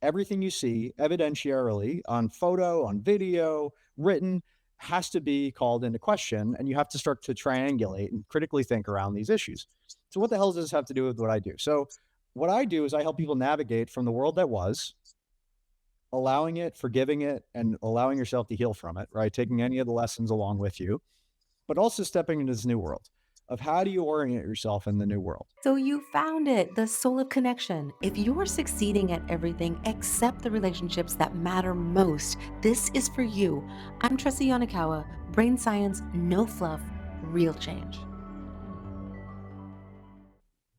everything you see evidentiarily on photo, on video, written, has to be called into question, and you have to start to triangulate and critically think around these issues. So what the hell does this have to do with what I do? So what I do is I help people navigate from the world that was, allowing it, forgiving it, and allowing yourself to heal from it, right? Taking any of the lessons along with you, but also stepping into this new world of how do you orient yourself in the new world? So you found it, the soul of connection. If you're succeeding at everything except the relationships that matter most, this is for you. I'm Tressie Yonakawa, brain science, no fluff, real change.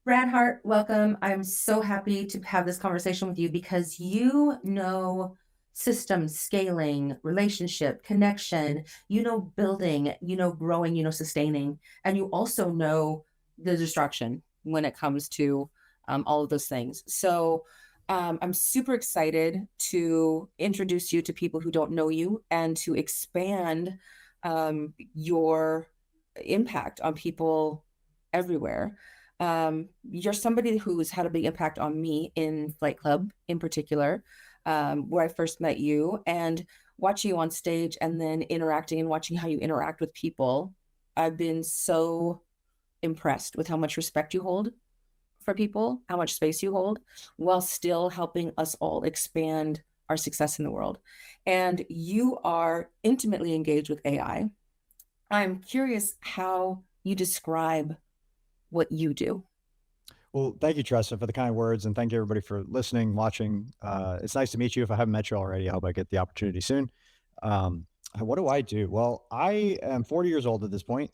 Brad Hart, welcome. I'm so happy to have this conversation with you because you know systems, scaling, relationship, connection, you know building, you know growing, you know sustaining, and you also know the destruction when it comes to all of those things. So I'm super excited to introduce you to people who don't know you and to expand your impact on people everywhere. You're somebody who's had a big impact on me in Flight Club in particular, where I first met you and watching you on stage and then interacting and watching how you interact with people. I've been so impressed with how much respect you hold for people, how much space you hold, while still helping us all expand our success in the world. And you are intimately engaged with AI. I'm curious how you describe what you do. Well, thank you, Tressa, for the kind words, and thank you everybody for listening, watching. It's nice to meet you. If I haven't met you already, I hope I get the opportunity soon. What do I do? Well, I am 40 years old at this point,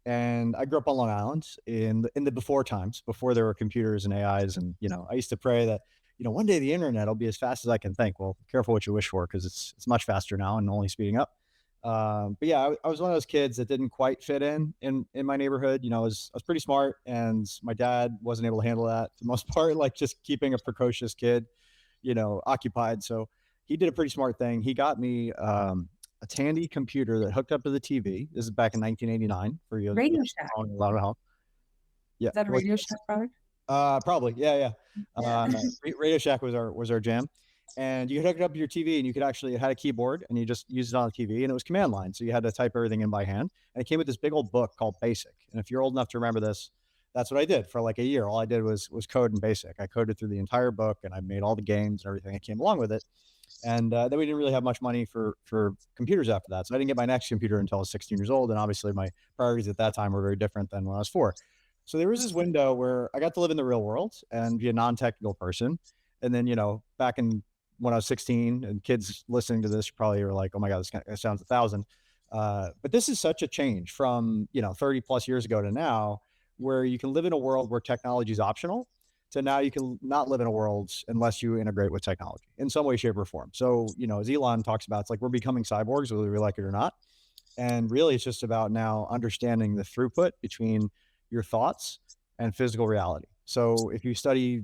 and I grew up on Long Island in the before times, before there were computers and AIs. And I used to pray that one day the internet will be as fast as I can think. Well, careful what you wish for, because it's much faster now and only speeding up. But yeah, I was one of those kids that didn't quite fit in my neighborhood. I was pretty smart, and my dad wasn't able to handle that for the most part, like just keeping a precocious kid, occupied. So he did a pretty smart thing. He got me a Tandy computer that hooked up to the TV. This is back in 1989 for you. Radio Shack. A lot of help. Yeah, Is that a was Radio Shack product? probably, yeah, yeah. Yeah. Radio Shack was our jam, and you could hook it up to your TV, and you could actually, it had a keyboard, and you just used it on the TV, and it was command line, so you had to type everything in by hand. And it came with this big old book called Basic. And if you're old enough to remember this, that's what I did for like a year. All I did was code in Basic. I coded through the entire book, and I made all the games and everything that came along with it. And then we didn't really have much money for computers after that, so I didn't get my next computer until I was 16 years old. And obviously, my priorities at that time were very different than when I was 4. So there was this window where I got to live in the real world and be a non-technical person. And then, back in when I was 16, and kids listening to this probably are like, "Oh my God, this sounds 1,000." But this is such a change from 30 plus years ago to now, where you can live in a world where technology is optional, to now you can not live in a world unless you integrate with technology in some way, shape, or form. So, as Elon talks about, it's like we're becoming cyborgs, whether we like it or not. And really, it's just about now understanding the throughput between your thoughts and physical reality. So if you study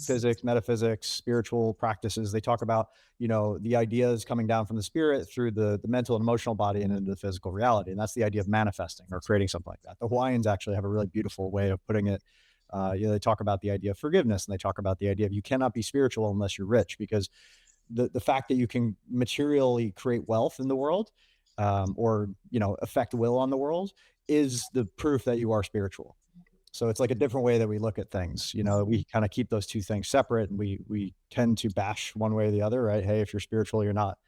physics, metaphysics, spiritual practices, they talk about, the ideas coming down from the spirit through the mental and emotional body and into the physical reality. And that's the idea of manifesting or creating something like that. The Hawaiians actually have a really beautiful way of putting it. They talk about the idea of forgiveness, and they talk about the idea of you cannot be spiritual unless you're rich, because the fact that you can materially create wealth in the world, or affect will on the world, is the proof that you are spiritual. So it's like a different way that we look at things. We kind of keep those two things separate, and we tend to bash one way or the other, right? Hey, if you're spiritual, you're not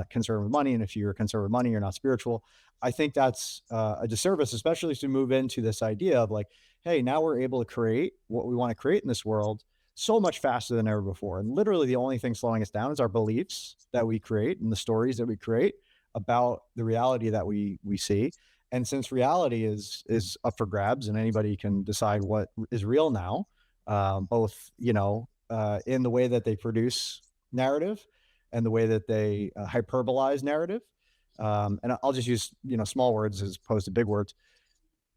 concerned with money, and if you're concerned with money, you're not spiritual. I think that's a disservice, especially as we move into this idea of like, hey, now we're able to create what we want to create in this world so much faster than ever before. And literally, the only thing slowing us down is our beliefs that we create and the stories that we create about the reality that we see. And since reality is up for grabs, and anybody can decide what is real now, both in the way that they produce narrative and the way that they hyperbolize narrative. And I'll just use small words as opposed to big words.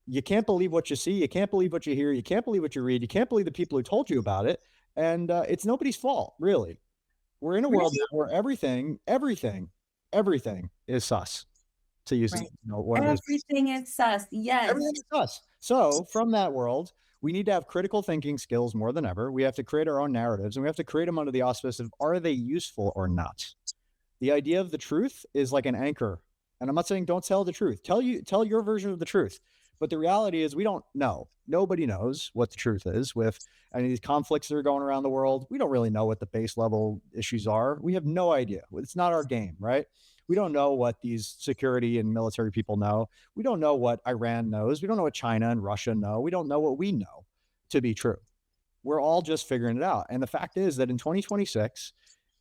You can't believe what you see. You can't believe what you hear. You can't believe what you read. You can't believe the people who told you about it. And it's nobody's fault, really. We're in a world Really? now where everything is sus, to use Right. one of his. Everything is sus. Yes. Everything is us. So from that world, We need to have critical thinking skills more than ever. We have to create our own narratives, and we have to create them under the auspice of, are they useful or not? The idea of the truth is like an anchor. And I'm not saying don't tell the truth. Tell your version of the truth. But the reality is we don't know. Nobody knows what the truth is with any of these conflicts that are going around the world. We don't really know what the base level issues are. We have no idea. It's not our game, right? We don't know what these security and military people know. We don't know what Iran knows. We don't know what China and Russia know. We don't know what we know to be true. We're all just figuring it out. And the fact is that in 2026,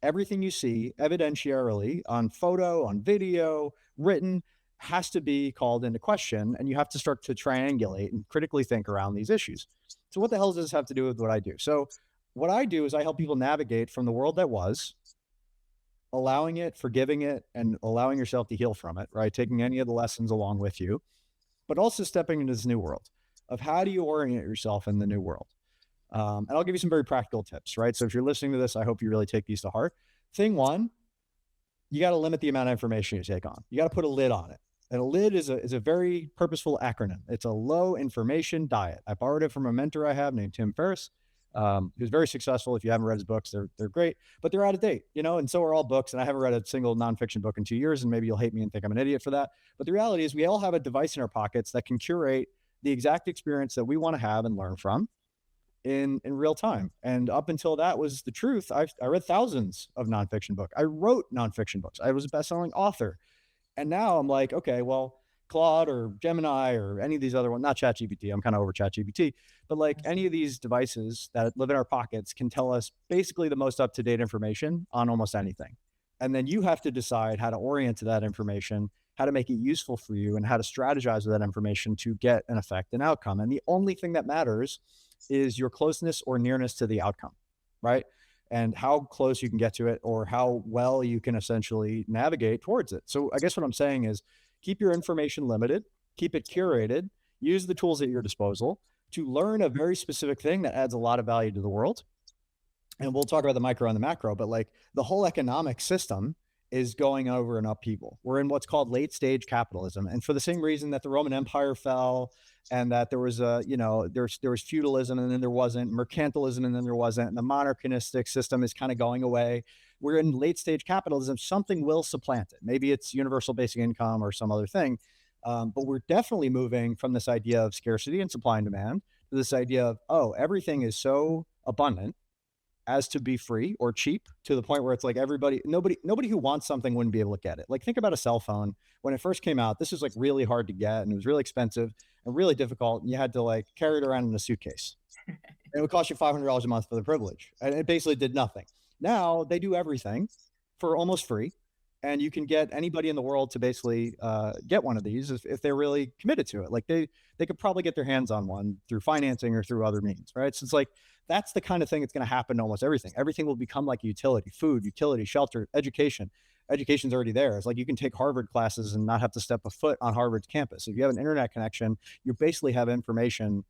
everything you see evidentiarily on photo, on video, written, has to be called into question. And you have to start to triangulate and critically think around these issues. So, what the hell does this have to do with what I do? So, what I do is I help people navigate from the world that was, allowing it, forgiving it, and allowing yourself to heal from it, right? Taking any of the lessons along with you, but also stepping into this new world of how do you orient yourself in the new world. And I'll give you some very practical tips, right? So if you're listening to this, I hope you really take these to heart. Thing one, you got to limit the amount of information you take on. You got to put a lid on it. And a lid is a very purposeful acronym. It's a low information diet. I borrowed it from a mentor I have named Tim Ferriss, who's very successful. If you haven't read his books, they're great, but they're out of date, you know, and so are all books. And I haven't read a single nonfiction book in 2 years, and maybe you'll hate me and think I'm an idiot for that. But the reality is we all have a device in our pockets that can curate the exact experience that we want to have and learn from in real time. And up until that was the truth, I read thousands of nonfiction books. I wrote nonfiction books. I was a best-selling author. And now I'm like, okay, well, Claude or Gemini or any of these other ones, not ChatGPT, I'm kind of over ChatGPT, but like any of these devices that live in our pockets can tell us basically the most up-to-date information on almost anything. And then you have to decide how to orient to that information, how to make it useful for you, and how to strategize with that information to get an effect and outcome. And the only thing that matters is your closeness or nearness to the outcome, right? And how close you can get to it or how well you can essentially navigate towards it. So I guess what I'm saying is keep your information limited, keep it curated, use the tools at your disposal to learn a very specific thing that adds a lot of value to the world. And we'll talk about the micro and the macro, but like the whole economic system is going over an upheaval. We're in what's called late stage capitalism. And for the same reason that the Roman Empire fell and that there was there was feudalism and then there wasn't, mercantilism and then there wasn't, and the monarchistic system is kind of going away. We're in late stage capitalism. Something will supplant it. Maybe it's universal basic income or some other thing. But we're definitely moving from this idea of scarcity and supply and demand to this idea of, oh, everything is so abundant as to be free or cheap to the point where it's like nobody who wants something wouldn't be able to get it. Like think about a cell phone. When it first came out, this was like really hard to get and it was really expensive and really difficult. And you had to like carry it around in a suitcase. And it would cost you $500 a month for the privilege. And it basically did nothing. Now they do everything for almost free. And you can get anybody in the world to basically get one of these if they're really committed to it. Like they could probably get their hands on one through financing or through other means, right? So it's like that's the kind of thing that's going to happen to almost everything. Everything will become like a utility: food, utility, shelter, education. Education's already there. It's like you can take Harvard classes and not have to step a foot on Harvard's campus. If you have an internet connection, you basically have information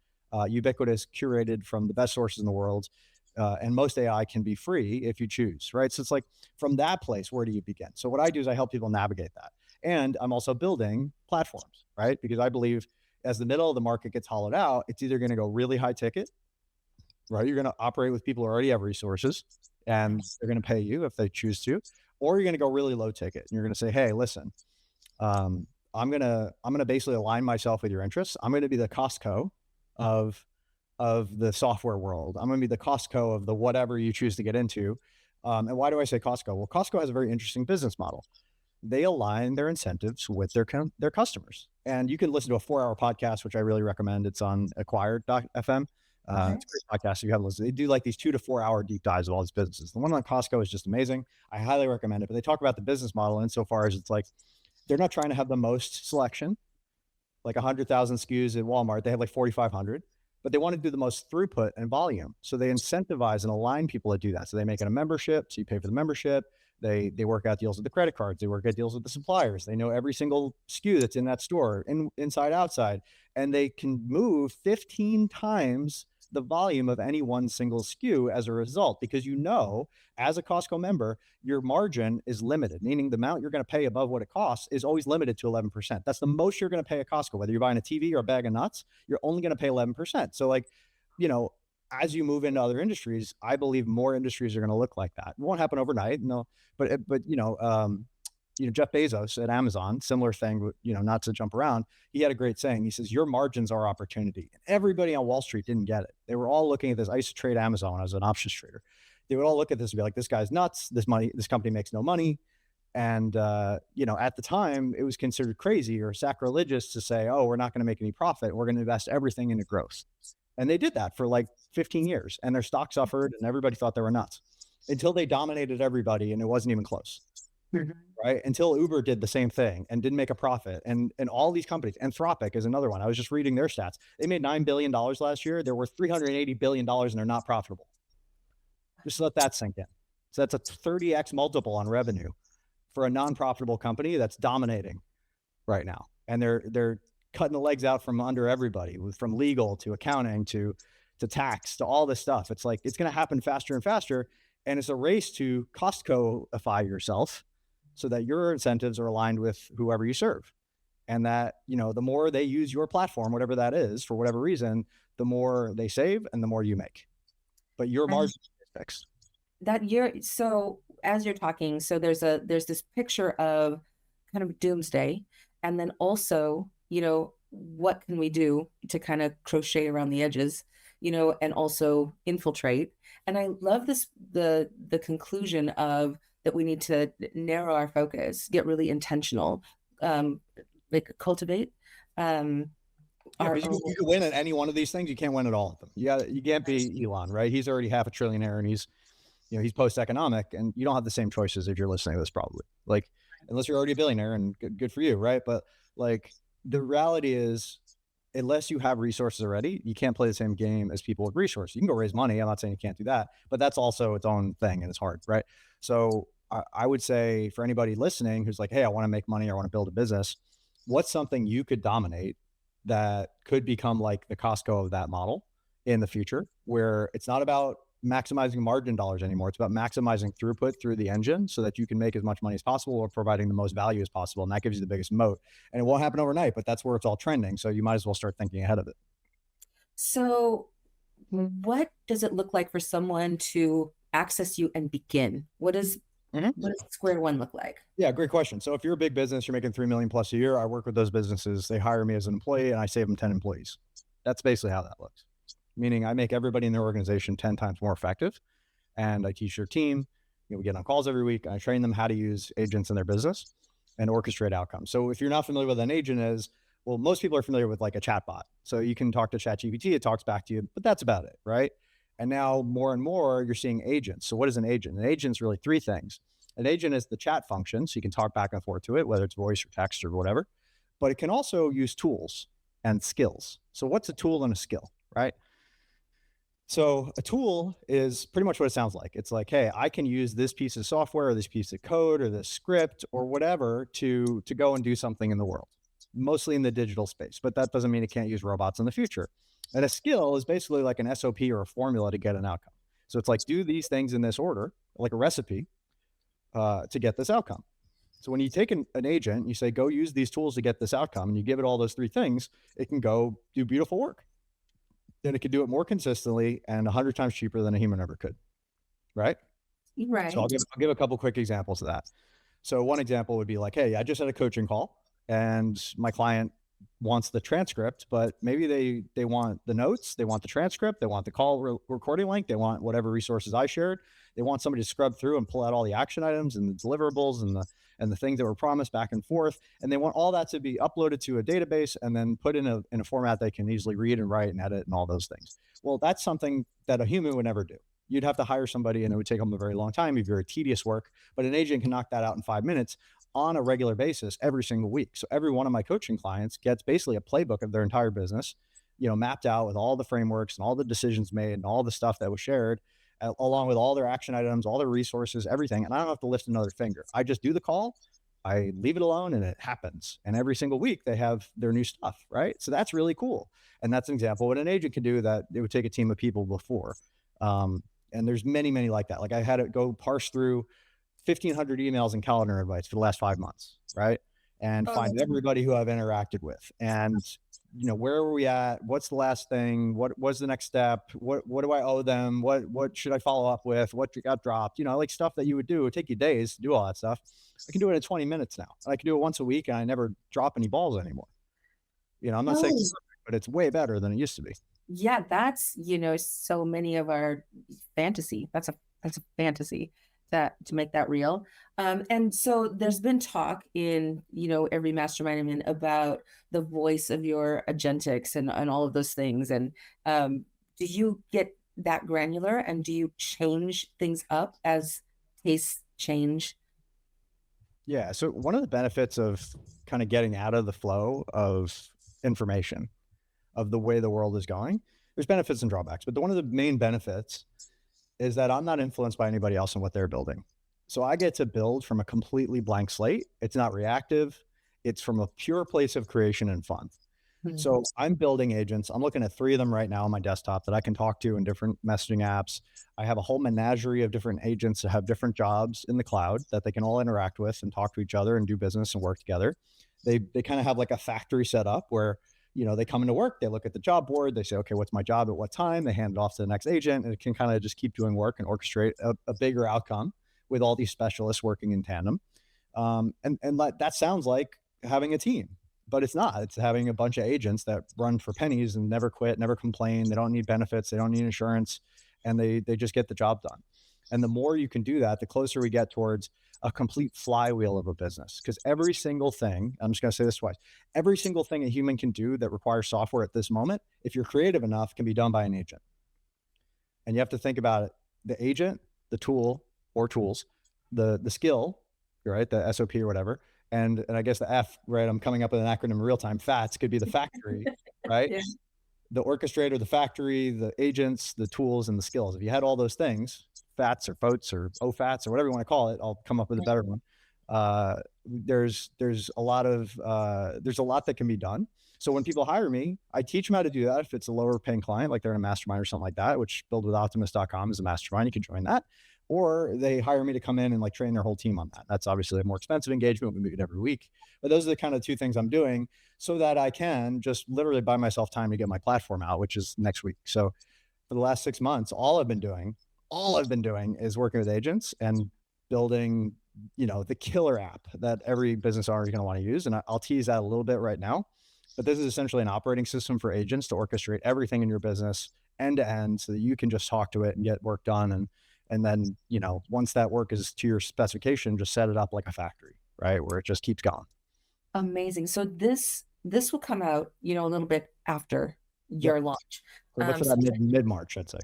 ubiquitous, curated from the best sources in the world. And most AI can be free if you choose, right? So it's like from that place, where do you begin? So what I do is I help people navigate that. And I'm also building platforms, right? Because I believe as the middle of the market gets hollowed out, it's either going to go really high ticket, right? You're going to operate with people who already have resources and they're going to pay you if they choose to, or you're going to go really low ticket and you're going to say, hey, listen, I'm going to basically align myself with your interests. I'm going to be the Costco of the software world. I'm going to be the Costco of the whatever you choose to get into. And why do I say Costco? Well, Costco has a very interesting business model. They align their incentives with their customers. And you can listen to a 4-hour podcast, which I really recommend. It's on acquired.fm. Okay. It's a great podcast. If you haven't listened, they do like these 2 to 4 hour deep dives of all these businesses. The one on Costco is just amazing. I highly recommend it. But they talk about the business model insofar as it's like they're not trying to have the most selection, like 100,000 SKUs at Walmart. They have like 4,500. But they want to do the most throughput and volume. So they incentivize and align people to do that. So they make it a membership. So you pay for the membership. They work out deals with the credit cards. They work out deals with the suppliers. They know every single SKU that's in that store, inside, outside. And they can move 15 times the volume of any one single SKU as a result, because as a Costco member, your margin is limited, meaning the amount you're going to pay above what it costs is always limited to 11%. That's the most you're going to pay at Costco. Whether you're buying a TV or a bag of nuts, you're only going to pay 11%. So like as you move into other industries, I believe more industries are going to look like that. It won't happen overnight, no, but Jeff Bezos at Amazon, similar thing, not to jump around. He had a great saying. He says, your margins are opportunity. And everybody on Wall Street didn't get it. They were all looking at this. I used to trade Amazon as an options trader. They would all look at this and be like, this guy's nuts. This company makes no money. And, at the time it was considered crazy or sacrilegious to say, oh, we're not going to make any profit. We're going to invest everything into growth. And they did that for like 15 years and their stock suffered and everybody thought they were nuts until they dominated everybody and it wasn't even close. Right? Until Uber did the same thing and didn't make a profit. And all these companies, Anthropic is another one. I was just reading their stats. They made $9 billion last year. They're worth $380 billion and they're not profitable. Just let that sink in. So that's a 30x multiple on revenue for a non-profitable company that's dominating right now. And they're cutting the legs out from under everybody, from legal to accounting to tax to all this stuff. It's like, it's going to happen faster and faster. And it's a race to Costco-ify yourself so that your incentives are aligned with whoever you serve. And that, the more they use your platform, whatever that is, for whatever reason, the more they save and the more you make. But your margin is fixed. So as you're talking, so there's this picture of kind of doomsday, and then also, what can we do to kind of crochet around the edges, and also infiltrate. And I love the conclusion of that we need to narrow our focus, get really intentional, like cultivate. You can win at any one of these things. You can't win at all of them. You can't be Elon, right? He's already half a trillionaire and he's post-economic, and you don't have the same choices if you're listening to this, probably, like, unless you're already a billionaire, and good for you. Right. But like, the reality is, unless you have resources already, you can't play the same game as people with resources. You can go raise money. I'm not saying you can't do that, but that's also its own thing and it's hard. Right. So I would say for anybody listening who's like, hey, I want to make money, I want to build a business, what's something you could dominate that could become like the Costco of that model in the future, where it's not about maximizing margin dollars anymore. It's about maximizing throughput through the engine so that you can make as much money as possible or providing the most value as possible. And that gives you the biggest moat. And it won't happen overnight, but that's where it's all trending. So you might as well start thinking ahead of it. So what does it look like for someone to access you and begin? What does square one look like? Yeah, great question. So if you're a big business, you're making 3 million plus a year, I work with those businesses. They hire me as an employee and I save them 10 employees. That's basically how that looks. Meaning I make everybody in their organization 10 times more effective. And I teach their team, we get on calls every week. And I train them how to use agents in their business and orchestrate outcomes. So if you're not familiar with what an agent is, well, most people are familiar with like a chatbot. So you can talk to ChatGPT, it talks back to you, but that's about it, right? And now more and more you're seeing agents. So what is an agent? An agent's really 3 things. An agent is the chat function, so you can talk back and forth to it, whether it's voice or text or whatever, but it can also use tools and skills. So what's a tool and a skill, right? So a tool is pretty much what it sounds like. It's like, hey, I can use this piece of software or this piece of code or this script or whatever to go and do something in the world, mostly in the digital space, but that doesn't mean it can't use robots in the future. And a skill is basically like an SOP or a formula to get an outcome. So it's like, do these things in this order, like a recipe, to get this outcome. So when you take an agent, you say, go use these tools to get this outcome, and you give it all those 3 things, it can go do beautiful work. Then it could do it more consistently and 100 times cheaper than a human ever could. Right? Right. So I'll give a couple quick examples of that. So one example would be like, hey, I just had a coaching call and my client wants the transcript, but maybe they want the notes, they want the transcript, they want the call recording link, they want whatever resources I shared. They want somebody to scrub through and pull out all the action items and the deliverables and the things that were promised back and forth. And they want all that to be uploaded to a database and then put in a format they can easily read and write and edit and all those things. Well, that's something that a human would never do. You'd have to hire somebody and it would take them a very long time. It'd be very tedious work, but an agent can knock that out in 5 minutes on a regular basis every single week. So every one of my coaching clients gets basically a playbook of their entire business, mapped out with all the frameworks and all the decisions made and all the stuff that was shared, along with all their action items, all their resources, everything. And I don't have to lift another finger. I just do the call, I leave it alone, and it happens. And every single week they have their new stuff, right? So that's really cool. And that's an example of what an agent can do that it would take a team of people before. And there's many, many like that. Like I had it go parse through 1,500 emails and calendar invites for the last 5 months, right? And find everybody who I've interacted with and where are we at? What's the last thing? What's the next step? What do I owe them? What should I follow up with? What got dropped? Like stuff that you would do. It would take you days to do all that stuff. I can do it in 20 minutes now. I can do it once a week and I never drop any balls anymore. I'm not saying it's Oh, perfect, but it's way better than it used to be. yeah, that's, so many of our fantasy. That's a fantasy that to make that real. And so there's been talk in, every mastermind I'm in about the voice of your agentics and all of those things. And do you get that granular and do you change things up as tastes change? Yeah. So one of the benefits of kind of getting out of the flow of information of the way the world is going, there's benefits and drawbacks, but one of the main benefits is that I'm not influenced by anybody else and what they're building. So I get to build from a completely blank slate. It's not reactive. It's from a pure place of creation and fun. Mhm. So I'm building agents. I'm looking at 3 of them right now on my desktop that I can talk to in different messaging apps. I have a whole menagerie of different agents that have different jobs in the cloud that they can all interact with and talk to each other and do business and work together. They kind of have like a factory set up where they come into work, they look at the job board, they say, okay, what's my job at what time? They hand it off to the next agent, and it can kind of just keep doing work and orchestrate a bigger outcome with all these specialists working in tandem. And that sounds like having a team, but it's not. It's having a bunch of agents that run for pennies and never quit, never complain. They don't need benefits, they don't need insurance, and they just get the job done. And the more you can do that, the closer we get towards a complete flywheel of a business. Because every single thing, I'm just going to say this twice, every single thing a human can do that requires software at this moment, if you're creative enough, can be done by an agent. And you have to think about it: the agent, the tool or tools, the skill, right? The SOP or whatever. And I guess the F, right? I'm coming up with an acronym in real time. FATS could be the factory, right? Yeah. The orchestrator, the factory, the agents, the tools, and the skills. If you had all those things, FATS or FOATS or OFATs or whatever you want to call it, I'll come up with a better one. There's a lot that can be done. So when people hire me, I teach them how to do that. If it's a lower paying client, like they're in a mastermind or something like that, which buildwithoptimus.com is a mastermind, you can join that. Or they hire me to come in and like train their whole team on that. That's obviously a more expensive engagement. We meet every week. But those are the kind of 2 things I'm doing so that I can just literally buy myself time to get my platform out, which is next week. So for the last 6 months, all I've been doing is working with agents and building, the killer app that every business owner is going to want to use. And I'll tease that a little bit right now. But this is essentially an operating system for agents to orchestrate everything in your business end to end so that you can just talk to it and get work done. And then, once that work is to your specification, just set it up like a factory, right? Where it just keeps going. Amazing. So this will come out, a little bit after Yep. your launch. So look for So that mid March, I'd say.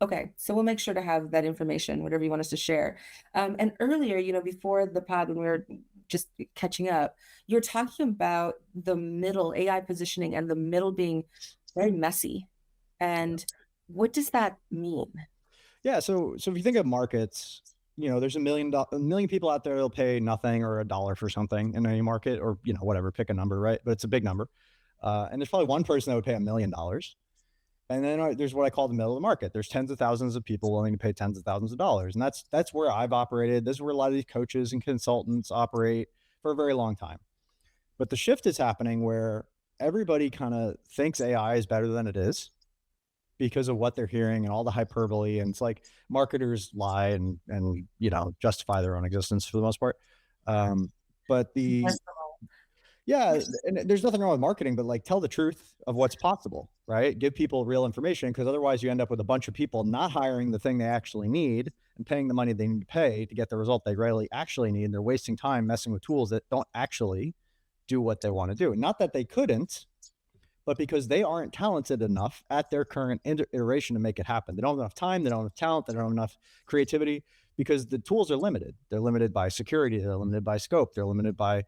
okay, so we'll make sure to have that information, whatever you want us to share. And earlier, before the pod, when we were just catching up, you're talking about the middle AI positioning and the middle being very messy. And what does that mean? Yeah. So if you think of markets, there's a million people out there that'll pay nothing or $1 for something in any market, or whatever, pick a number, right? But it's a big number. And there's probably one person that would pay $1 million. And then there's what I call the middle of the market. There's tens of thousands of people willing to pay tens of thousands of dollars, and that's where I've operated. This is where a lot of these coaches and consultants operate for a very long time. But the shift is happening where everybody kind of thinks AI is better than it is because of what they're hearing and all the hyperbole. And it's like marketers lie and justify their own existence for the most part. But the Yeah, and there's nothing wrong with marketing, but like tell the truth of what's possible, right? Give people real information, because otherwise you end up with a bunch of people not hiring the thing they actually need and paying the money they need to pay to get the result they really actually need. And they're wasting time messing with tools that don't actually do what they want to do. Not that they couldn't, but because they aren't talented enough at their current iteration to make it happen. They don't have enough time, they don't have talent, they don't have enough creativity, because the tools are limited. They're limited by security, they're limited by scope, they're limited by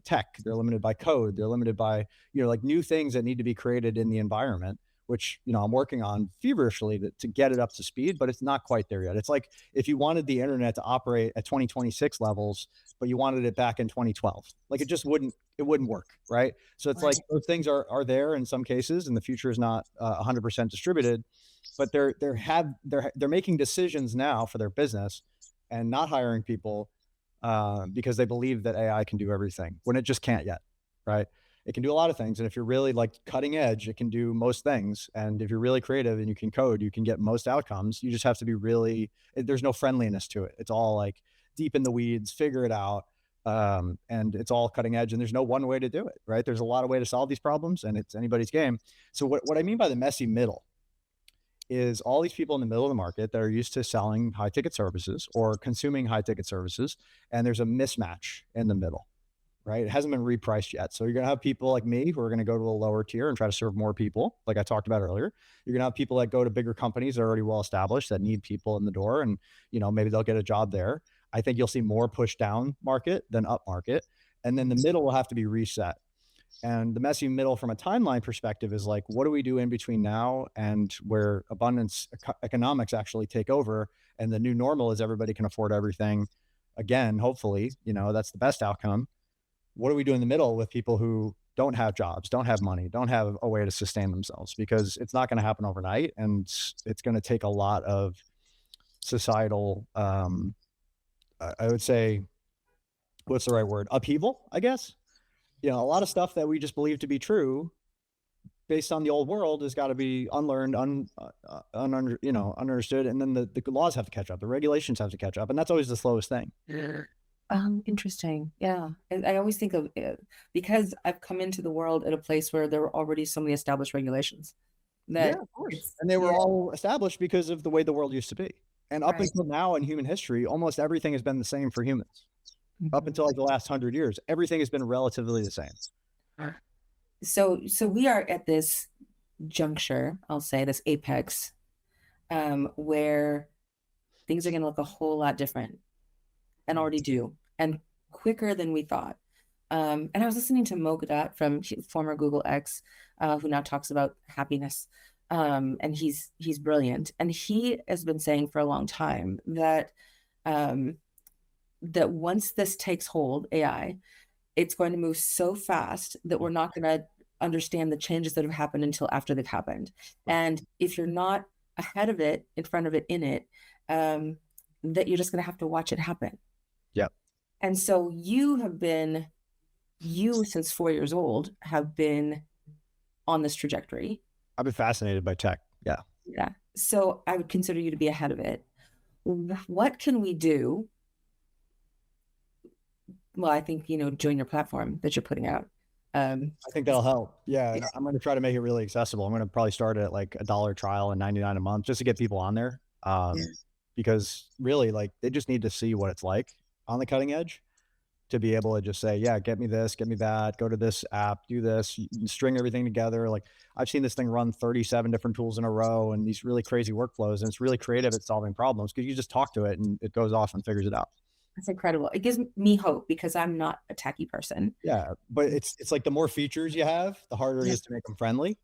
tech, they're limited by code, they're limited by like new things that need to be created in the environment, which I'm working on feverishly to get it up to speed, but it's not quite there yet. It's like if you wanted the internet to operate at 2026 levels, but you wanted it back in 2012, like it wouldn't work, right? So it's like Right. those things are there in some cases, and the future is not 100% distributed, but they're making decisions now for their business and not hiring people because they believe that AI can do everything when it just can't yet, right? It can do a lot of things. And if you're really like cutting edge, it can do most things. And if you're really creative and you can code, you can get most outcomes. You just have to be really, there's no friendliness to it. It's all like deep in the weeds, figure it out. And it's all cutting edge, and there's no one way to do it, right? There's a lot of way to solve these problems, and it's anybody's game. So what I mean by the messy middle is all these people in the middle of the market that are used to selling high ticket services or consuming high ticket services, and there's a mismatch in the middle, right? It hasn't been repriced yet. So you're going to have people like me who are going to go to a lower tier and try to serve more people, like I talked about earlier. You're going to have people that go to bigger companies that are already well established that need people in the door, and maybe they'll get a job there. I think you'll see more push down market than up market, and then the middle will have to be reset. And the messy middle from a timeline perspective is like, what do we do in between now and where abundance economics actually take over? And the new normal is everybody can afford everything again, hopefully, that's the best outcome. What do we do in the middle with people who don't have jobs, don't have money, don't have a way to sustain themselves? Because it's not going to happen overnight. And it's going to take a lot of societal, I would say, what's the right word? Upheaval, I guess. A lot of stuff that we just believe to be true based on the old world has got to be unlearned, understood. And then the laws have to catch up. The regulations have to catch up. And that's always the slowest thing. Interesting. Yeah. And I always think of it because I've come into the world at a place where there were already so many established regulations that Yeah, of course. And they were all established because of the way the world used to be. And up right. until now in human history, almost everything has been the same for humans. Up until like the last 100 years, everything has been relatively the same. So we are at this juncture, I'll say this apex, where things are going to look a whole lot different and already do, and quicker than we thought. And I was listening to Mo Gadot from former Google X, who now talks about happiness. And he's brilliant. And he has been saying for a long time that that once this takes hold, AI, it's going to move so fast that we're not going to understand the changes that have happened until after they've happened. And if you're not ahead of it, in front of it, in it, that you're just going to have to watch it happen. Yep. And so you since 4 years old have been on this trajectory. I've been fascinated by tech. Yeah. Yeah. So I would consider you to be ahead of it. What can we do? Well, I think, join your platform that you're putting out. I think that'll help. Yeah. And I'm going to try to make it really accessible. I'm going to probably start at like $1 trial and $99 a month just to get people on there. Because really, like, they just need to see what it's like on the cutting edge to be able to just say, yeah, get me this, get me that, go to this app, do this, you string everything together. Like, I've seen this thing run 37 different tools in a row and these really crazy workflows. And it's really creative at solving problems because you just talk to it and it goes off and figures it out. That's incredible. It gives me hope because I'm not a techie person. Yeah. But it's like the more features you have, the harder it is to make them friendly.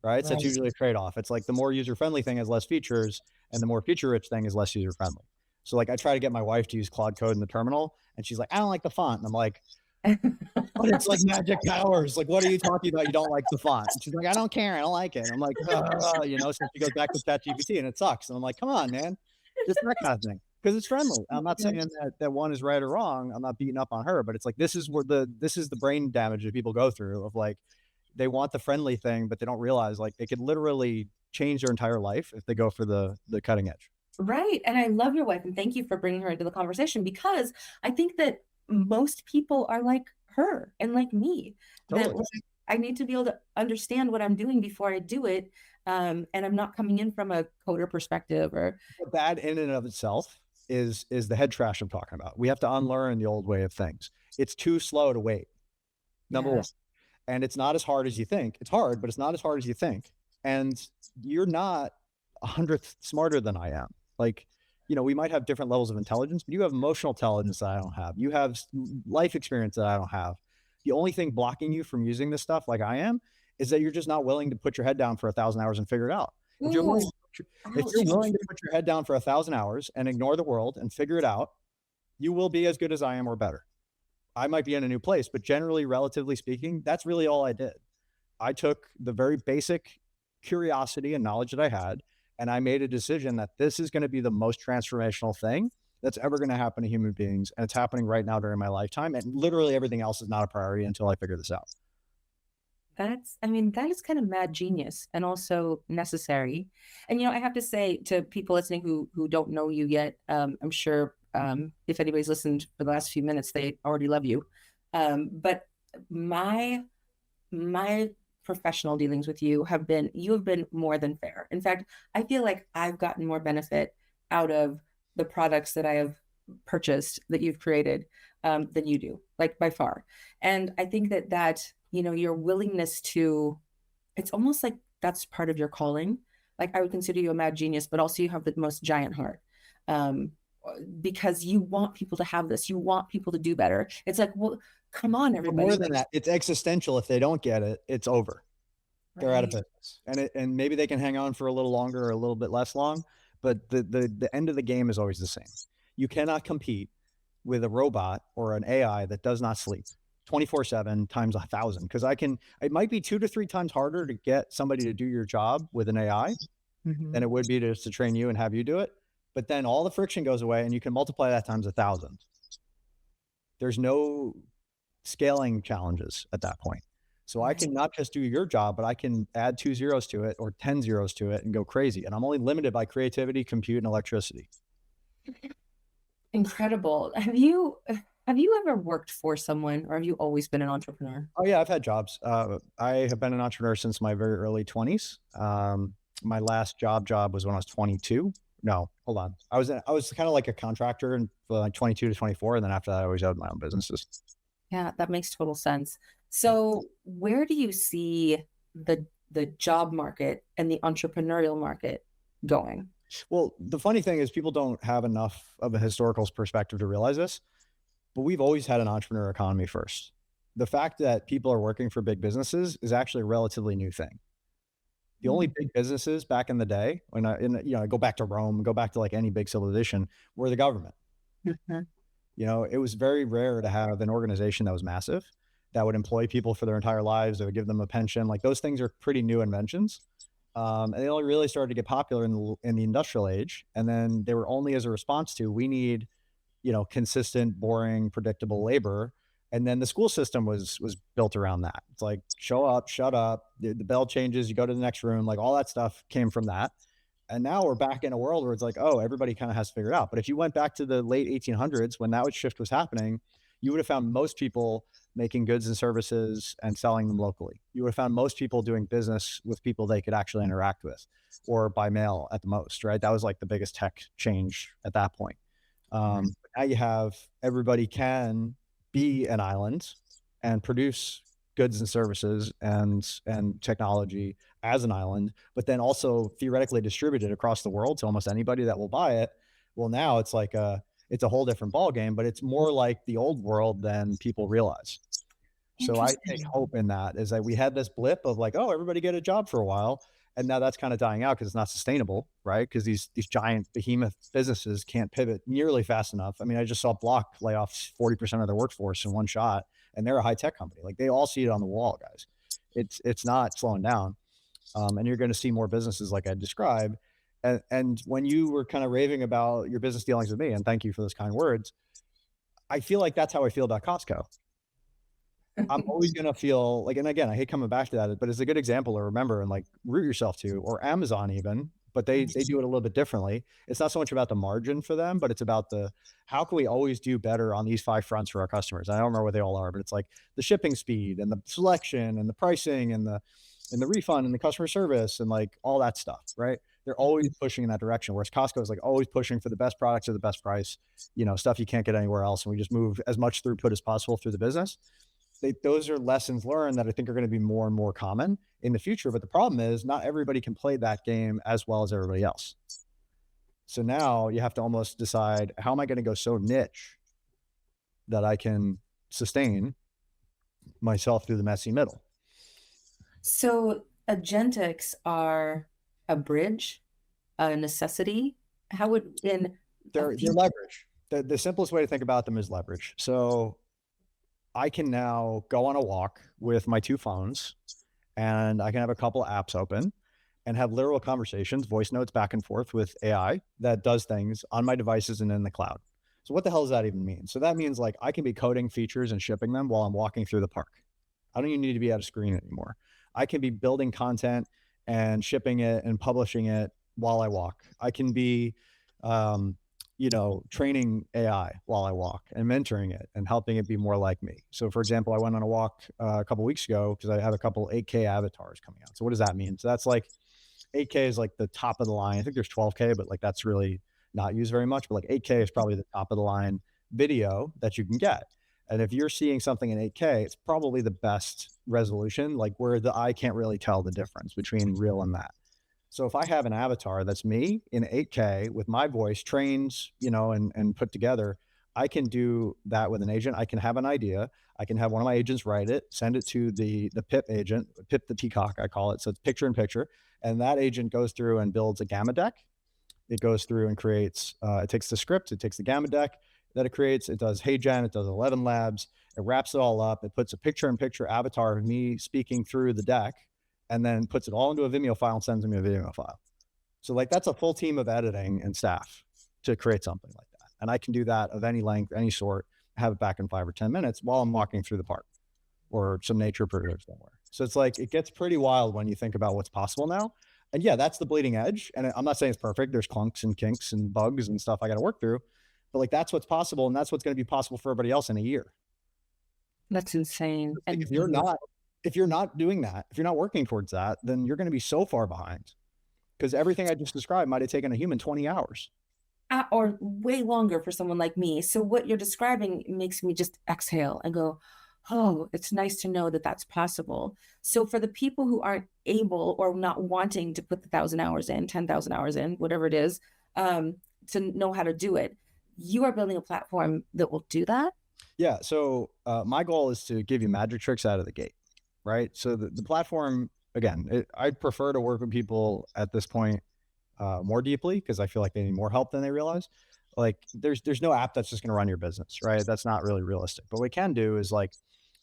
Right. So it's usually a trade-off. It's like the more user-friendly thing has less features and the more feature-rich thing is less user-friendly. So like I try to get my wife to use Claude Code in the terminal and she's like, I don't like the font. And I'm like, but it's like magic powers. Like, what are you talking about? You don't like the font. And she's like, I don't care. I don't like it. And I'm like, so she goes back to ChatGPT and it sucks. And I'm like, come on, man. Just that kind of thing. Because it's friendly. I'm not saying that one is right or wrong. I'm not beating up on her, but it's like, this is the brain damage that people go through of like, they want the friendly thing, but they don't realize like it could literally change their entire life if they go for the cutting edge. Right. And I love your wife and thank you for bringing her into the conversation because I think that most people are like her and like me. Totally. That I need to be able to understand what I'm doing before I do it. And I'm not coming in from a coder perspective or bad in and of itself is the head trash I'm talking about. We have to unlearn the old way of things. It's too slow to wait. Number one. And it's not as hard as you think. It's hard, but it's not as hard as you think. And you're not 100th smarter than I am. Like, we might have different levels of intelligence, but you have emotional intelligence that I don't have. You have life experience that I don't have. The only thing blocking you from using this stuff like I am is that you're just not willing to put your head down for 1,000 hours and figure it out. If you're willing to put your head down for 1,000 hours and ignore the world and figure it out, you will be as good as I am or better. I might be in a new place, but generally, relatively speaking, that's really all I did. I took the very basic curiosity and knowledge that I had, and I made a decision that this is going to be the most transformational thing that's ever going to happen to human beings. And it's happening right now during my lifetime. And literally everything else is not a priority until I figure this out. I mean, that is kind of mad genius and also necessary. And I have to say to people listening who don't know you yet, I'm sure if anybody's listened for the last few minutes, they already love you. But my my professional dealings with you have been more than fair. In fact, I feel like I've gotten more benefit out of the products that I have purchased that you've created than you do, like by far. And I think that your willingness to, it's almost like that's part of your calling. Like I would consider you a mad genius, but also you have the most giant heart. Um, because you want people to have this, you want people to do better. It's like, well, come on, But more everybody. than Like, that, it's existential. If they don't get it, it's over. They're out of right. business, and maybe they can hang on for a little longer or a little bit less long, but the end of the game is always the same. You cannot compete with a robot or an AI that does not sleep 24/7 times 1,000. Because it might be 2 to 3 times harder to get somebody to do your job with an AI than Mhm. it would be to train you and have you do it. But then all the friction goes away, and you can multiply that times 1,000. There's no scaling challenges at that point. So I Right. can not just do your job, but I can add 2 zeros to it or 10 zeros to it and go crazy. And I'm only limited by creativity, compute, and electricity. Incredible. Have you ever worked for someone or have you always been an entrepreneur? Oh yeah, I've had jobs. I have been an entrepreneur since my very early 20s. My last job was when I was 22. No, hold on. I was kind of like a contractor and like 22 to 24, and then after that, I always had my own businesses. Yeah, that makes total sense. So, where do you see the job market and the entrepreneurial market going? Well, the funny thing is, people don't have enough of a historical perspective to realize this, but we've always had an entrepreneur economy first. The fact that people are working for big businesses is actually a relatively new thing. The only Mm. big businesses back in the day, I go back to Rome, go back to like any big civilization, were the government. Mhm. It was very rare to have an organization that was massive, that would employ people for their entire lives, that would give them a pension. Like those things are pretty new inventions. And they only really started to get popular in the industrial age. And then they were only as a response to, we need consistent, boring, predictable labor. And then the school system was built around that. It's like show up, shut up. The bell changes, you go to the next room. Like all that stuff came from that. And now we're back in a world where it's like, oh, everybody kind of has to figure it out. But if you went back to the late 1800s when that shift was happening, you would have found most people making goods and services and selling them locally. You would have found most people doing business with people they could actually interact with, or by mail at the most, right? That was like the biggest tech change at that point. Right. Now you have everybody can be an island and produce goods and services and technology as an island, but then also theoretically distribute it across the world to almost anybody that will buy it. Well, now it's a whole different ball game, but it's more like the old world than people realize. So I take Interesting. hope in that is that we had this blip of like, oh, everybody get a job for a while. And now that's kind of dying out because it's not sustainable, right? Because these giant behemoth businesses can't pivot nearly fast enough. I mean, I just saw Block lay off 40% of their workforce in one shot, and they're a high tech company. Like they all see it on the wall, guys. It's not slowing down. And you're going to see more businesses like I described. And when you were kind of raving about your business dealings with me, and thank you for those kind words, I feel like that's how I feel about Costco. I'm always gonna feel like, and again, I hate coming back to that, but it's a good example to remember and like root yourself to, or Amazon even, but they do it a little bit differently. It's not so much about the margin for them, but it's about the how can we always do better on these 5 fronts for our customers. I don't remember what they all are, but it's like the shipping speed and the selection and the pricing and the refund and the customer service and like all that stuff, right? They're always pushing in that direction. Whereas Costco is like always pushing for the best products at the best price, stuff you can't get anywhere else. And we just move as much throughput as possible through the business. Those are lessons learned that I think are going to be more and more common in the future. But the problem is not everybody can play that game as well as everybody else. So now you have to almost decide, how am I going to go so niche that I can sustain myself through the messy middle? So, agentics are a bridge, a necessity. How would in a They're few leverage. The simplest way to think about them is leverage. So I can now go on a walk with my 2 phones, and I can have a couple apps open and have literal conversations, voice notes back and forth with AI that does things on my devices and in the cloud. So what the hell does that even mean? So that means like I can be coding features and shipping them while I'm walking through the park. I don't even need to be at a screen anymore. I can be building content and shipping it and publishing it while I walk. I can be, um, training AI while I walk and mentoring it and helping it be more like me. So, for example, I went on a walk a couple weeks ago because I have a couple 8K avatars coming out. So, what does that mean? So, that's like 8K is like the top of the line. I think there's 12K, but like that's really not used very much. But like 8K is probably the top of the line video that you can get. And if you're seeing something in 8K, it's probably the best resolution, like where the eye can't really tell the difference between real and that. So if I have an avatar that's me in 8K with my voice trained, and put together, I can do that with an agent. I can have an idea. I can have one of my agents write it, send it to the PIP agent, PIP the peacock, I call it. So it's picture in picture. And that agent goes through and builds a gamma deck. It goes through and creates, it takes the script, it takes the gamma deck that it creates, it does HeyGen, it does 11 labs, it wraps it all up, it puts a picture in picture avatar of me speaking through the deck, and then puts it all into a Vimeo file and sends me a Vimeo file. So like that's a full team of editing and staff to create something like that. And I can do that of any length, any sort, have it back in 5 or 10 minutes while I'm walking through the park or some nature preserve somewhere. So it's like it gets pretty wild when you think about what's possible now. And yeah, that's the bleeding edge. And I'm not saying it's perfect. There's clunks and kinks and bugs and stuff I got to work through. But like that's what's possible, and that's what's going to be possible for everybody else in a year. That's insane. Like, And if you're not doing that, if you're not working towards that, then you're going to be so far behind because everything I just described might have taken a human 20 hours. or way longer for someone like me. So what you're describing makes me just exhale and go, oh, it's nice to know that that's possible. So for the people who aren't able or not wanting to put the 1,000 hours in, 10,000 hours in, whatever it is, to know how to do it, you are building a platform that will do that. Yeah. So my goal is to give you magic tricks out of the gate, right? So the platform, again, I'd prefer to work with people at this point more deeply because I feel like they need more help than they realize. Like there's no app that's just going to run your business, right? That's not really realistic. But what we can do is like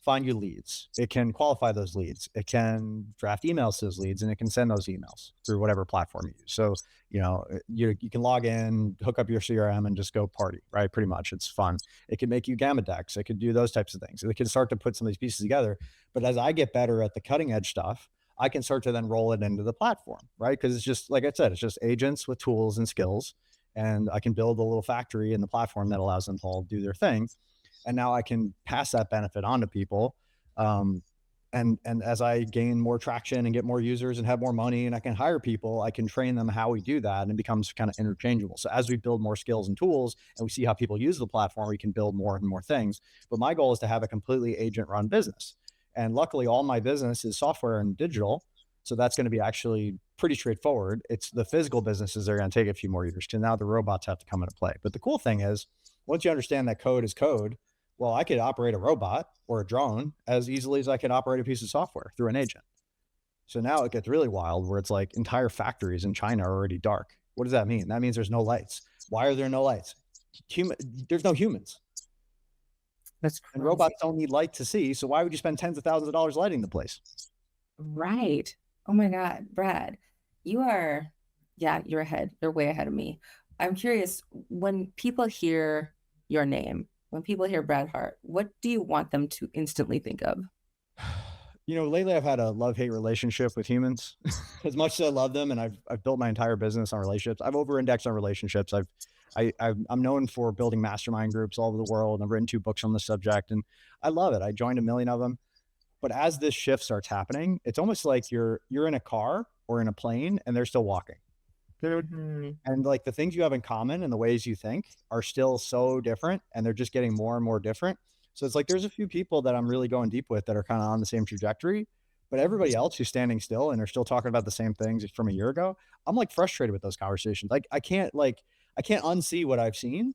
find you leads. It can qualify those leads. It can draft emails to those leads, and it can send those emails through whatever platform you use. So you can log in, hook up your CRM, and just go party, right? Pretty much, it's fun. It can make you gamma decks. It could do those types of things. It can start to put some of these pieces together. But as I get better at the cutting edge stuff, I can start to then roll it into the platform, right? Because it's just like I said, it's just agents with tools and skills, and I can build a little factory in the platform that allows them to all do their thing. And now I can pass that benefit on to people. And as I gain more traction and get more users and have more money and I can hire people, I can train them how we do that, and it becomes kind of interchangeable. So as we build more skills and tools and we see how people use the platform, we can build more and more things. But my goal is to have a completely agent run business. And luckily all my business is software and digital. So that's going to be actually pretty straightforward. It's the physical businesses that are going to take a few more years because now the robots have to come into play. But the cool thing is, once you understand that code is code, well, I could operate a robot or a drone as easily as I could operate a piece of software through an agent. So now it gets really wild where it's like entire factories in China are already dark. What does that mean? That means there's no lights. Why are there no lights? There's no humans. That's And crazy. robots don't need light to see. So why would you spend tens of thousands of dollars lighting the place? Right. Oh my God, Brad, you are, yeah, you're ahead. You're way ahead of me. I'm curious, when people hear your name, when people hear Brad Hart, what do you want them to instantly think of? Lately I've had a love-hate relationship with humans. As much as I love them, and I've built my entire business on relationships. I've over-indexed on relationships. I'm known for building mastermind groups all over the world. I've written 2 books on the subject, and I love it. I joined a million of them. But as this shift starts happening, it's almost like you're in a car or in a plane, and they're still walking. Mhm. And like the things you have in common and the ways you think are still so different, and they're just getting more and more different. So it's like there's a few people that I'm really going deep with that are kind of on the same trajectory, but everybody else who's standing still and are still talking about the same things from a year ago, I'm like frustrated with those conversations. Like I can't unsee what I've seen,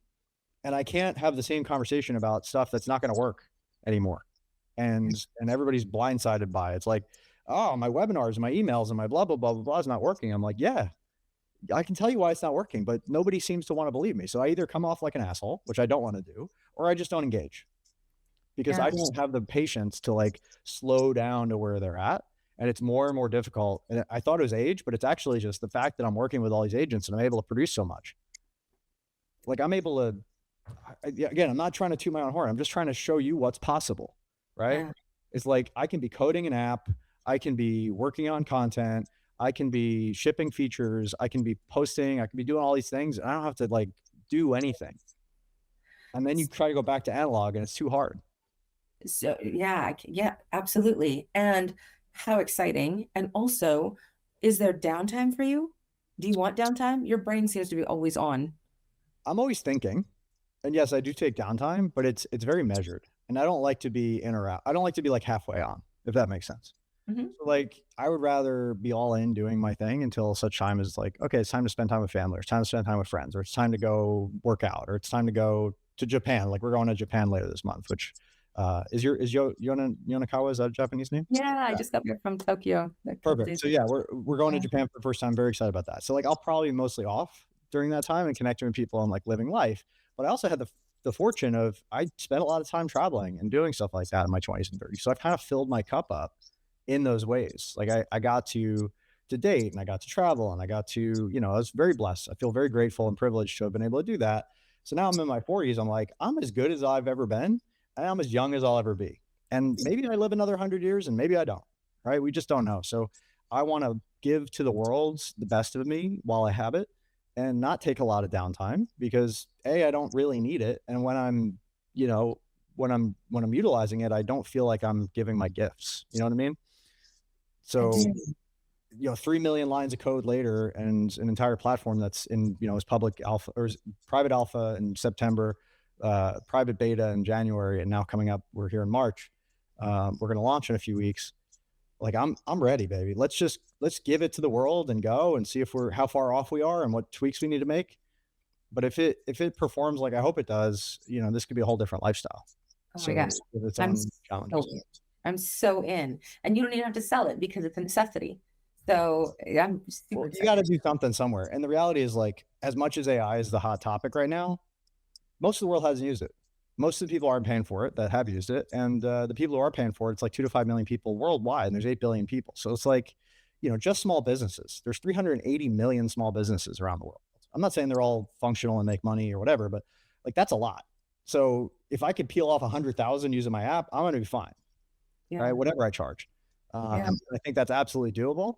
and I can't have the same conversation about stuff that's not going to work anymore. And everybody's blindsided by it. It's like, oh, my webinars, my emails, and my blah blah blah blah blah is not working. I'm like, yeah, I can tell you why it's not working, but nobody seems to want to believe me. So I either come off like an asshole, which I don't want to do, or I just don't engage because I Yes. don't have the patience to like slow down to where they're at. And it's more and more difficult. And I thought it was age, but it's actually just the fact that I'm working with all these agents and I'm able to produce so much. Like I'm able to, again, I'm not trying to toot my own horn. I'm just trying to show you what's possible, right? Yeah. It's like I can be coding an app. I can be working on content. I can be shipping features. I can be posting. I can be doing all these things. And I don't have to like do anything. And then you try to go back to analog and it's too hard. So yeah, yeah, absolutely. And how exciting. And also, is there downtime for you? Do you want downtime? Your brain seems to be always on. I'm always thinking. And yes, I do take downtime, but it's very measured. And I don't like to be in or out. I don't like to be like halfway on, if that makes sense. Mhm. So like I would rather be all in doing my thing until such time as like, okay, it's time to spend time with family, or it's time to spend time with friends, or it's time to go work out, or it's time to go to Japan. Like we're going to Japan later this month, which is Yonakawa, is that a Japanese name? Yeah, I just got back from Tokyo a couple Perfect. days So ago. yeah, we're going to Yeah. Japan for the first time. Very excited about that. So like I'll probably be mostly off during that time and connecting with people and like living life. But I also had the fortune of I spent a lot of time traveling and doing stuff like that in my 20s and 30s. So I've kind of filled my cup up in those ways. Like I got to date and I got to travel and I got to, I was very blessed. I feel very grateful and privileged to have been able to do that. So now I'm in my 40s. I'm like, I'm as good as I've ever been, and I'm as young as I'll ever be. And maybe I live another 100 years and maybe I don't. Right. We just don't know. So I want to give to the world the best of me while I have it and not take a lot of downtime because A, I don't really need it. And when I'm, you know, when I'm utilizing it, I don't feel like I'm giving my gifts. You know what I mean? I So, do. 3 million lines of code later and an entire platform that's in, is public alpha or is private alpha in September, private beta in January, and now coming up, we're here in March. We're going to launch in a few weeks. Like I'm ready, baby. Let's give it to the world and go and see if we're how far off we are and what tweaks we need to make. But if it performs like I hope it does, this could be a whole different lifestyle. Oh my So gosh. with its I'm own so challenges. in. I'm so in. And you don't even have to sell it because it's a necessity. So yeah, I'm super Well, you got excited. to do something somewhere. And the reality is like as much as AI is the hot topic right now, most of the world hasn't used it. Most of the people aren't paying for it that have used it, and the people who are paying for it, it's like 2 to 5 million people worldwide, and there's 8 billion people. So it's like, just small businesses. There's 380 million small businesses around the world. I'm not saying they're all functional and make money or whatever, but like that's a lot. So if I could peel off 100,000 using my app, I'm going to be fine, right? Yeah. Whatever I charge. Yeah. I think that's absolutely doable,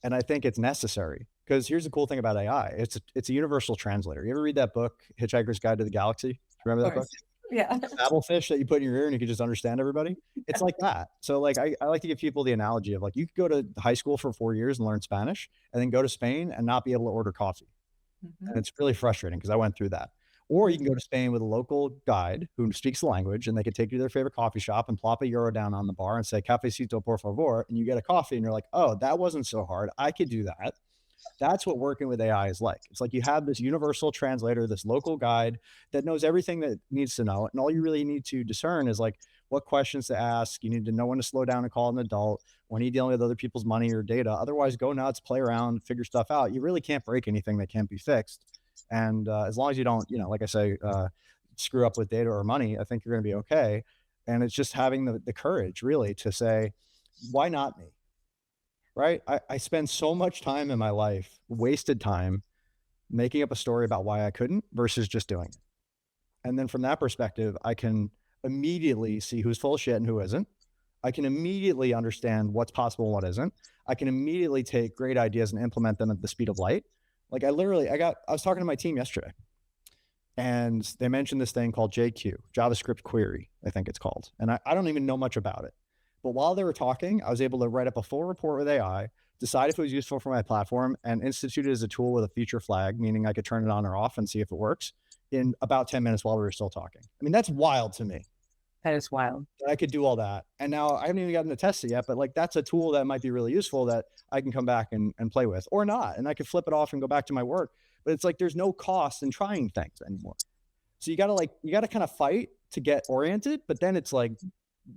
and I think it's necessary because here's the cool thing about AI: it's a universal translator. You ever read that book, Hitchhiker's Guide to the Galaxy? Remember Of that book? course. Yeah. Babblefish that you put in your ear and you can just understand everybody. It's like that. So like I like to give people the analogy of like you could go to high school for 4 years and learn Spanish and then go to Spain and not be able to order coffee. And Mhm. it's really frustrating because I went through that. Or you Mhm. can go to Spain with a local guide who speaks the language and they can take you to their favorite coffee shop and plop a euro down on the bar and say cafecito por favor and you get a coffee and you're like, "Oh, that wasn't so hard. I could do that." That's what working with AI is like. It's like you have this universal translator, this local guide that knows everything that needs to know. And all you really need to discern is like what questions to ask. You need to know when to slow down and call an adult, when you're dealing with other people's money or data. Otherwise, go nuts, play around, figure stuff out. You really can't break anything that can't be fixed. And as long as you don't, like I say, screw up with data or money, I think you're going to be okay. And it's just having the courage really to say, why not me? Right? I spend so much time in my life, wasted time, making up a story about why I couldn't versus just doing it. And then from that perspective, I can immediately see who's full of shit and who isn't. I can immediately understand what's possible and what isn't. I can immediately take great ideas and implement them at the speed of light. Like I was talking to my team yesterday and they mentioned this thing called JQ, JavaScript query, I think it's called. And I don't even know much about it. But while they were talking, I was able to write up a full report with AI, decide if it was useful for my platform, and institute it as a tool with a feature flag, meaning I could turn it on or off and see if it works in about 10 minutes while we were still talking. I mean, that's wild to me That is wild. that I could do all that. And now I haven't even gotten to test it yet, but like that's a tool that might be really useful that I can come back and play with or not. And I could flip it off and go back to my work. But it's like there's no cost in trying things anymore. So you gotta kind of fight to get oriented, but then it's like,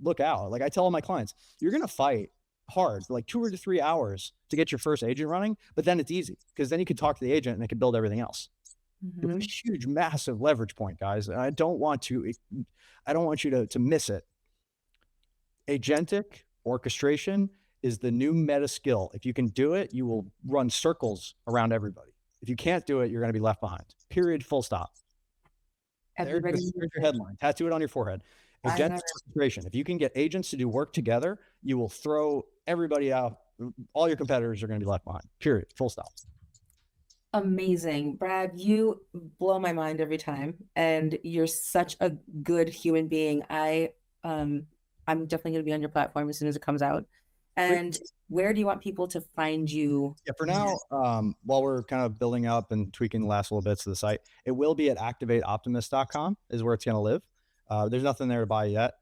look out. Like I tell all my clients, you're gonna fight hard for like 2 or 3 hours to get your first agent running, but then it's easy because then you can talk to the agent and they can build everything else. It's a Mhm. huge, massive leverage point, guys. And I don't want you to miss it. Agentic orchestration is the new meta skill. If you can do it, you will run circles around everybody. If you can't do it, you're going to be left behind. Period. Full stop. Everybody There's needs your it. headline. Tattoo it on your forehead. I love Agentic it. orchestration. If you can get agents to do work together, you will throw everybody out. All your competitors are going to be left behind. Period. Full stop. Amazing. Brad, you blow my mind every time, and you're such a good human being. I'm definitely going to be on your platform as soon as it comes out. And where do you want people to find you Yeah, for now, next? while we're kind of building up and tweaking the last little bits of the site, it will be at activateoptimist.com is where it's going to live. There's nothing there to buy yet.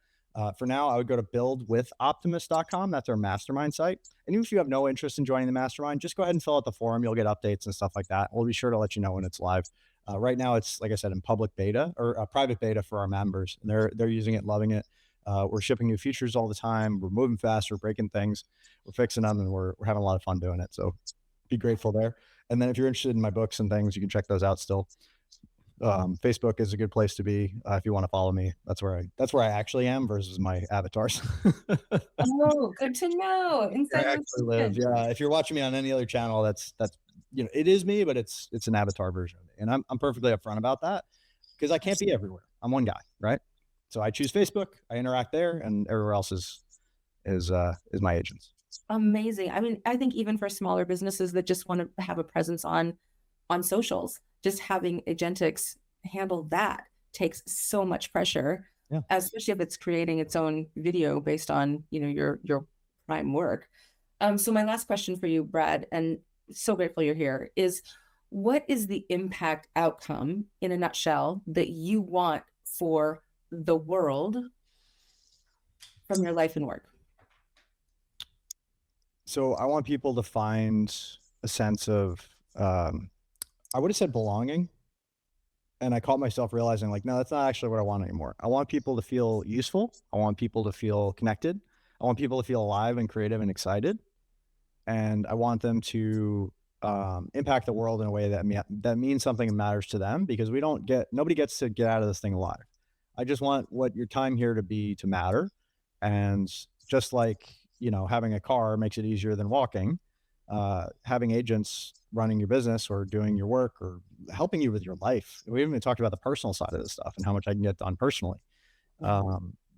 For now, I would go to buildwithoptimist.com. That's our mastermind site. And even if you have no interest in joining the mastermind, just go ahead and fill out the forum. You'll get updates and stuff like that. We'll be sure to let you know when it's live. Right now, it's like I said, in public beta or private beta for our members. And they're using it, loving it. We're shipping new features all the time. We're moving fast. We're breaking things. We're fixing them, and we're having a lot of fun doing it. So be grateful there. And then if you're interested in my books and things, you can check those out still. Facebook is a good place to be if you want to follow me. That's where I actually am versus my avatars. Oh, good to know. I Insider actually live. information. Yeah. If you're watching me on any other channel, that's it is me, but it's an avatar version of me. And I'm perfectly upfront about that because I can't be everywhere. I'm one guy, right? So I choose Facebook, I interact there, and everywhere else is my agents. Amazing. I mean, I think even for smaller businesses that just want to have a presence on socials, just having Agentics handle that takes so much pressure, Yeah. especially if it's creating its own video based on, your prime work. So my last question for you, Brad, and so grateful you're here, is what is the impact outcome in a nutshell that you want for the world from your life and work? So I want people to find a sense of I would have said belonging. And I caught myself realizing like, no, that's not actually what I want anymore. I want people to feel useful. I want people to feel connected. I want people to feel alive and creative and excited. And I want them to impact the world in a way that means something and matters to them because nobody gets to get out of this thing alive. I just want what your time here to be to matter. And just like, having a car makes it easier than walking, having agents running your business or doing your work or helping you with your life. We haven't even talked about the personal side of this stuff and how much I can get done personally.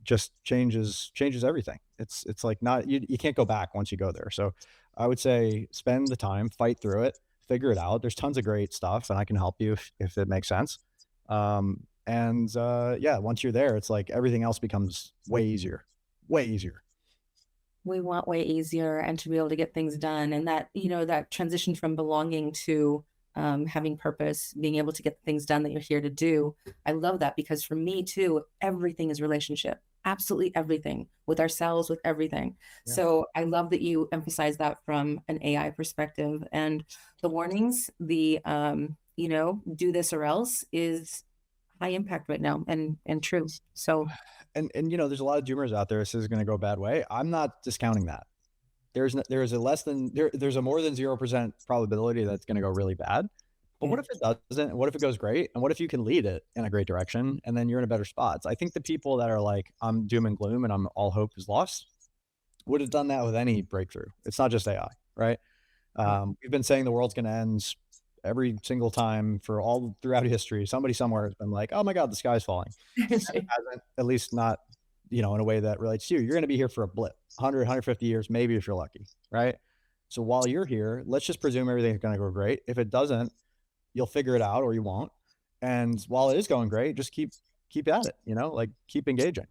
Just changes everything. It's like not you can't go back once you go there. So I would say spend the time, fight through it, figure it out. There's tons of great stuff, and I can help you if it makes sense. Yeah, once you're there, it's like everything else becomes way easier, way easier. We want way easier and to be able to get things done. And that, that transition from belonging to having purpose, being able to get the things done that you're here to do. I love that because for me too, everything is relationship, absolutely everything with ourselves, with everything. Yeah. So I love that you emphasize that from an AI perspective, and the warnings, do this or else is high impact right now and true. So And there's a lot of doomers out there. This is going to go a bad way. I'm not discounting that. There's a more than 0% probability that's going to go really bad. But what if it doesn't? What if it goes great? And what if you can lead it in a great direction and then you're in a better spot? I think the people that are like, I'm doom and gloom and all hope is lost would have done that with any breakthrough. It's not just AI, right? We've been saying the world's going to end every single time for all throughout history. Somebody somewhere has been like, oh my God, the sky's falling. And it hasn't, at least not, in a way that relates to you. You're going to be here for a blip, 100, 150 years, maybe if you're lucky, right? So while you're here, let's just presume everything's going to go great. If it doesn't, you'll figure it out or you won't. And while it is going great, just keep at it, like keep engaging.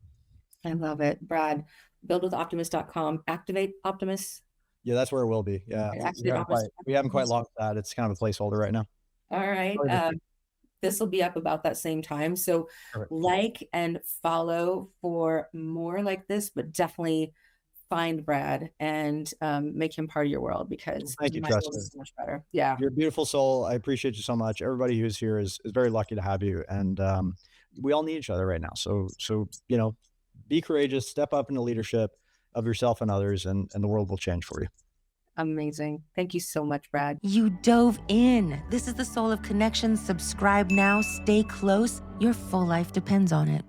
I love it. Brad, buildwithoptimist.com, activate Optimus. Yeah, that's where it will be. Yeah. We haven't quite launched that. It's kind of a placeholder right now. All right. This will be up about that same time. So Perfect. Like and follow for more like this, but definitely find Brad and make him part of your world because Thank you, my world Justin. is so much better. Yeah. You're a beautiful soul. I appreciate you so much. Everybody who's here is very lucky to have you. And we all need each other right now. So, be courageous, step up into leadership of yourself and others, and the world will change for you. Amazing. Thank you so much, Brad. You dove in. This is the Soul of Connection. Subscribe now. Stay close. Your full life depends on it.